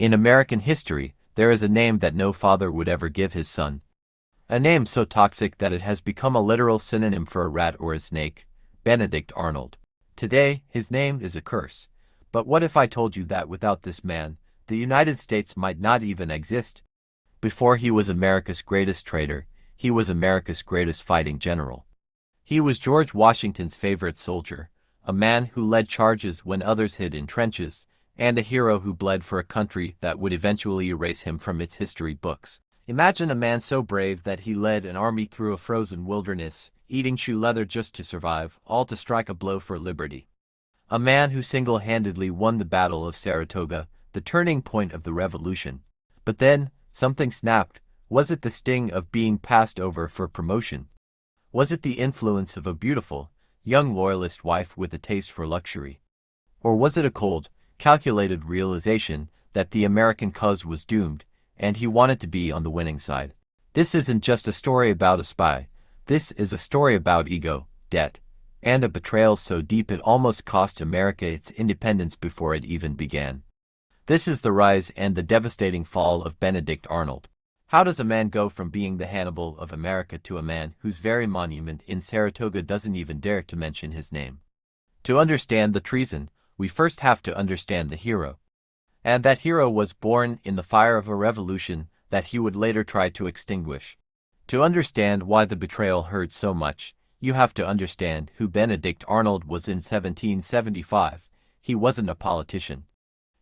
In American history, there is a name that no father would ever give his son. A name so toxic that it has become a literal synonym for a rat or a snake, Benedict Arnold. Today, his name is a curse. But what if I told you that without this man, the United States might not even exist? Before he was America's greatest traitor, he was America's greatest fighting general. He was George Washington's favorite soldier, a man who led charges when others hid in trenches, and a hero who bled for a country that would eventually erase him from its history books. Imagine a man so brave that he led an army through a frozen wilderness, eating shoe leather just to survive, all to strike a blow for liberty. A man who single-handedly won the Battle of Saratoga, the turning point of the revolution. But then, something snapped. Was it the sting of being passed over for promotion? Was it the influence of a beautiful, young loyalist wife with a taste for luxury? Or was it a cold, calculated realization that the American cause was doomed, and he wanted to be on the winning side? This isn't just a story about a spy. This is a story about ego, debt, and a betrayal so deep it almost cost America its independence before it even began. This is the rise and the devastating fall of Benedict Arnold. How does a man go from being the Hannibal of America to a man whose very monument in Saratoga doesn't even dare to mention his name? To understand the treason, we first have to understand the hero. And that hero was born in the fire of a revolution that he would later try to extinguish. To understand why the betrayal hurt so much, you have to understand who Benedict Arnold was in 1775. He wasn't a politician.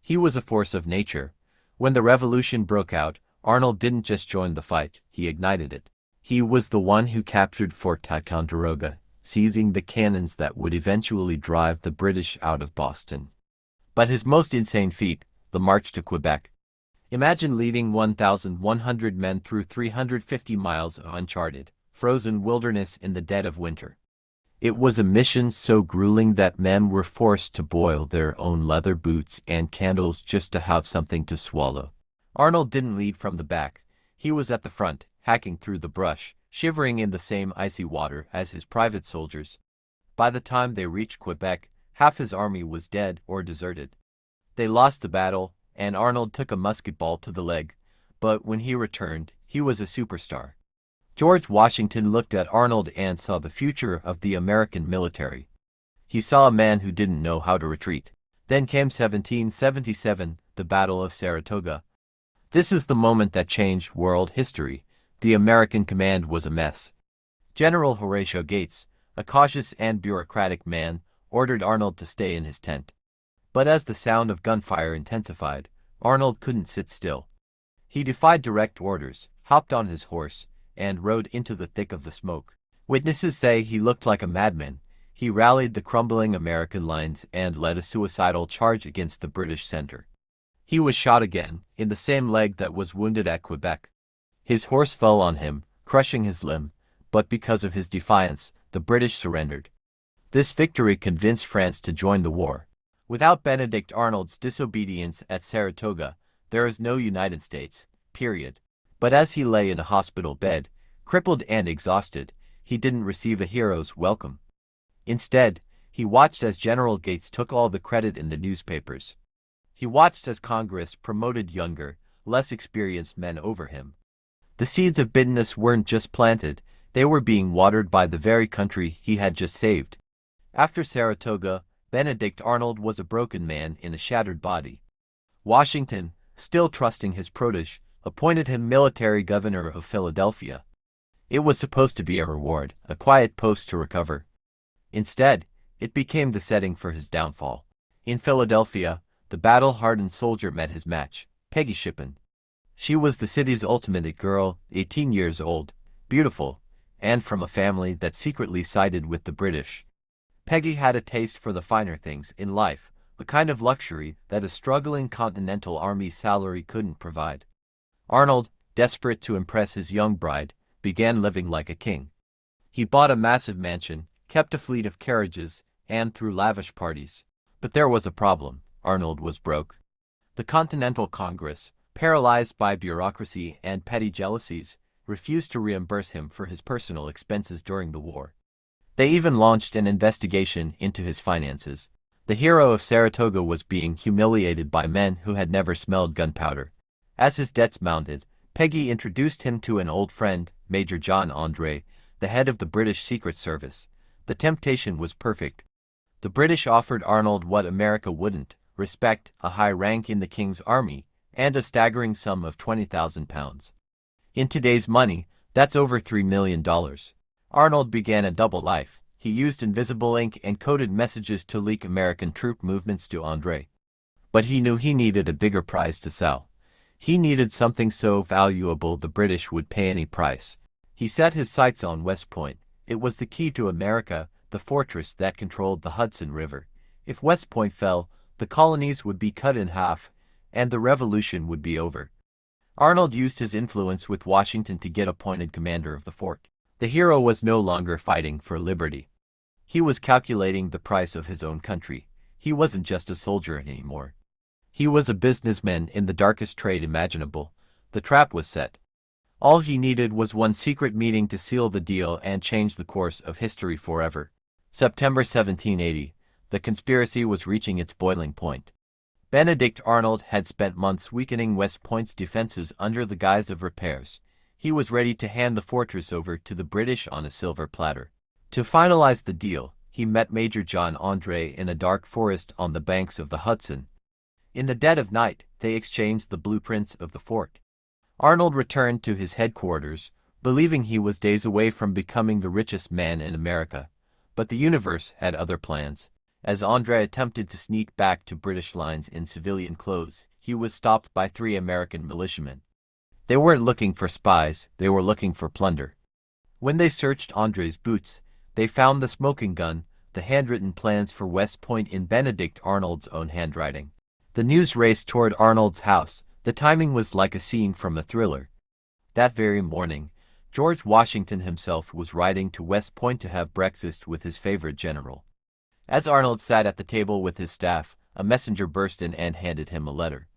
He was a force of nature. When the revolution broke out, Arnold didn't just join the fight, he ignited it. He was the one who captured Fort Ticonderoga, seizing the cannons that would eventually drive the British out of Boston. But his most insane feat, the march to Quebec. Imagine leading 1,100 men through 350 miles of uncharted, frozen wilderness in the dead of winter. It was a mission so grueling that men were forced to boil their own leather boots and candles just to have something to swallow. Arnold didn't lead from the back. He was at the front, hacking through the brush, shivering in the same icy water as his private soldiers. By the time they reached Quebec, half his army was dead or deserted. They lost the battle, and Arnold took a musket ball to the leg, but when he returned, he was a superstar. George Washington looked at Arnold and saw the future of the American military. He saw a man who didn't know how to retreat. Then came 1777, the Battle of Saratoga. This is the moment that changed world history. The American command was a mess. General Horatio Gates, a cautious and bureaucratic man, ordered Arnold to stay in his tent. But as the sound of gunfire intensified, Arnold couldn't sit still. He defied direct orders, hopped on his horse, and rode into the thick of the smoke. Witnesses say he looked like a madman. He rallied the crumbling American lines and led a suicidal charge against the British center. He was shot again, in the same leg that was wounded at Quebec. His horse fell on him, crushing his limb, but because of his defiance, the British surrendered. This victory convinced France to join the war. Without Benedict Arnold's disobedience at Saratoga, there is no United States, period. But as he lay in a hospital bed, crippled and exhausted, he didn't receive a hero's welcome. Instead, he watched as General Gates took all the credit in the newspapers. He watched as Congress promoted younger, less experienced men over him. The seeds of bitterness weren't just planted, they were being watered by the very country he had just saved. After Saratoga, Benedict Arnold was a broken man in a shattered body. Washington, still trusting his protege, appointed him military governor of Philadelphia. It was supposed to be a reward, a quiet post to recover. Instead, it became the setting for his downfall. In Philadelphia, the battle-hardened soldier met his match, Peggy Shippen. She was the city's ultimate girl, 18 years old, beautiful, and from a family that secretly sided with the British. Peggy had a taste for the finer things in life, the kind of luxury that a struggling Continental Army salary couldn't provide. Arnold, desperate to impress his young bride, began living like a king. He bought a massive mansion, kept a fleet of carriages, and threw lavish parties. But there was a problem. Arnold was broke. The Continental Congress, paralyzed by bureaucracy and petty jealousies, refused to reimburse him for his personal expenses during the war. They even launched an investigation into his finances. The hero of Saratoga was being humiliated by men who had never smelled gunpowder. As his debts mounted, Peggy introduced him to an old friend, Major John Andre, the head of the British Secret Service. The temptation was perfect. The British offered Arnold what America wouldn't: respect, a high rank in the King's army, and a staggering sum of £20,000. In today's money, that's over $3 million. Arnold began a double life. He used invisible ink and coded messages to leak American troop movements to Andre. But he knew he needed a bigger prize to sell. He needed something so valuable the British would pay any price. He set his sights on West Point. It was the key to America, the fortress that controlled the Hudson River. If West Point fell, the colonies would be cut in half, and the revolution would be over. Arnold used his influence with Washington to get appointed commander of the fort. The hero was no longer fighting for liberty. He was calculating the price of his own country. He wasn't just a soldier anymore. He was a businessman in the darkest trade imaginable. The trap was set. All he needed was one secret meeting to seal the deal and change the course of history forever. September 1780. The conspiracy was reaching its boiling point. Benedict Arnold had spent months weakening West Point's defenses under the guise of repairs. He was ready to hand the fortress over to the British on a silver platter. To finalize the deal, he met Major John Andre in a dark forest on the banks of the Hudson. In the dead of night, they exchanged the blueprints of the fort. Arnold returned to his headquarters, believing he was days away from becoming the richest man in America. But the universe had other plans. As Andre attempted to sneak back to British lines in civilian clothes, he was stopped by 3 American militiamen. They weren't looking for spies, they were looking for plunder. When they searched Andre's boots, they found the smoking gun, the handwritten plans for West Point in Benedict Arnold's own handwriting. The news raced toward Arnold's house. The timing was like a scene from a thriller. That very morning, George Washington himself was riding to West Point to have breakfast with his favorite general. As Arnold sat at the table with his staff, a messenger burst in and handed him a letter.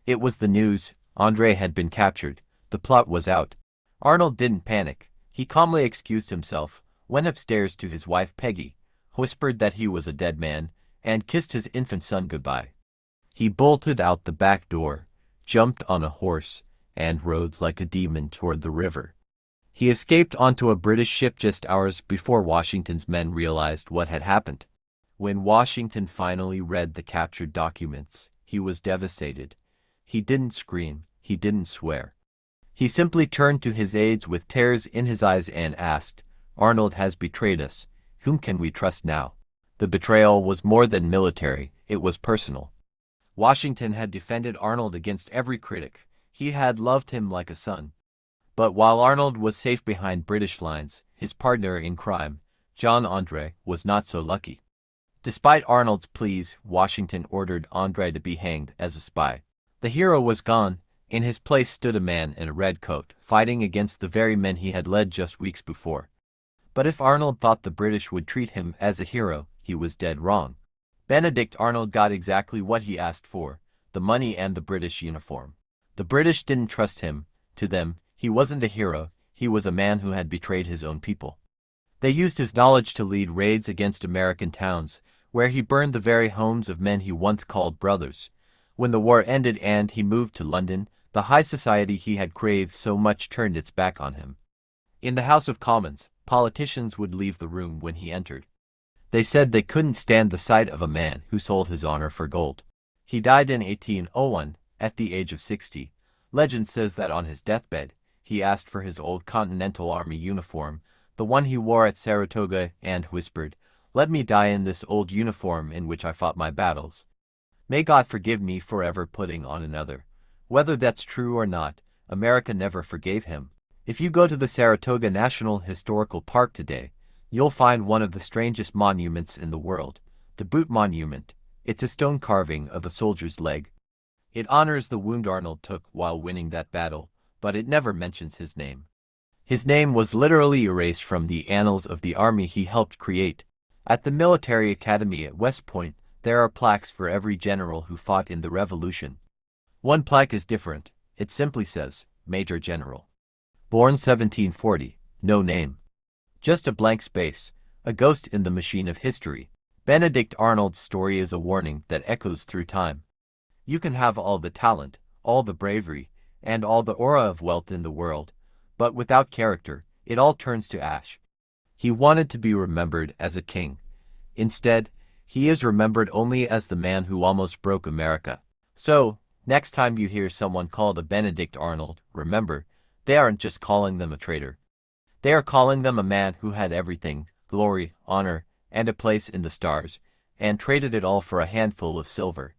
It was the news. Andre had been captured. The plot was out. Arnold didn't panic. He calmly excused himself, went upstairs to his wife Peggy, whispered that he was a dead man, and kissed his infant son goodbye. He bolted out the back door, jumped on a horse, and rode like a demon toward the river. He escaped onto a British ship just hours before Washington's men realized what had happened. When Washington finally read the captured documents, he was devastated. He didn't scream, he didn't swear. He simply turned to his aides with tears in his eyes and asked, "Arnold has betrayed us. Whom can we trust now?" The betrayal was more than military, it was personal. Washington had defended Arnold against every critic. He had loved him like a son. But while Arnold was safe behind British lines, his partner in crime, John Andre, was not so lucky. Despite Arnold's pleas, Washington ordered Andre to be hanged as a spy. The hero was gone. In his place stood a man in a red coat, fighting against the very men he had led just weeks before. But if Arnold thought the British would treat him as a hero, he was dead wrong. Benedict Arnold got exactly what he asked for: the money and the British uniform. The British didn't trust him. To them, he wasn't a hero, he was a man who had betrayed his own people. They used his knowledge to lead raids against American towns, where he burned the very homes of men he once called brothers. When the war ended and he moved to London, the high society he had craved so much turned its back on him. In the House of Commons, politicians would leave the room when he entered. They said they couldn't stand the sight of a man who sold his honor for gold. He died in 1801, at the age of 60. Legend says that on his deathbed, he asked for his old Continental Army uniform, the one he wore at Saratoga, and whispered, "Let me die in this old uniform in which I fought my battles. May God forgive me for ever putting on another." Whether that's true or not, America never forgave him. If you go to the Saratoga National Historical Park today, you'll find one of the strangest monuments in the world, the Boot Monument. It's a stone carving of a soldier's leg. It honors the wound Arnold took while winning that battle, but it never mentions his name. His name was literally erased from the annals of the army he helped create. At the military academy at West Point, there are plaques for every general who fought in the Revolution. One plaque is different. It simply says, Major General. Born 1740, no name. Just a blank space, a ghost in the machine of history. Benedict Arnold's story is a warning that echoes through time. You can have all the talent, all the bravery, and all the aura of wealth in the world, but without character, it all turns to ash. He wanted to be remembered as a king. Instead, he is remembered only as the man who almost broke America. So, next time you hear someone called a Benedict Arnold, remember, they aren't just calling them a traitor. They are calling them a man who had everything, glory, honor, and a place in the stars, and traded it all for a handful of silver.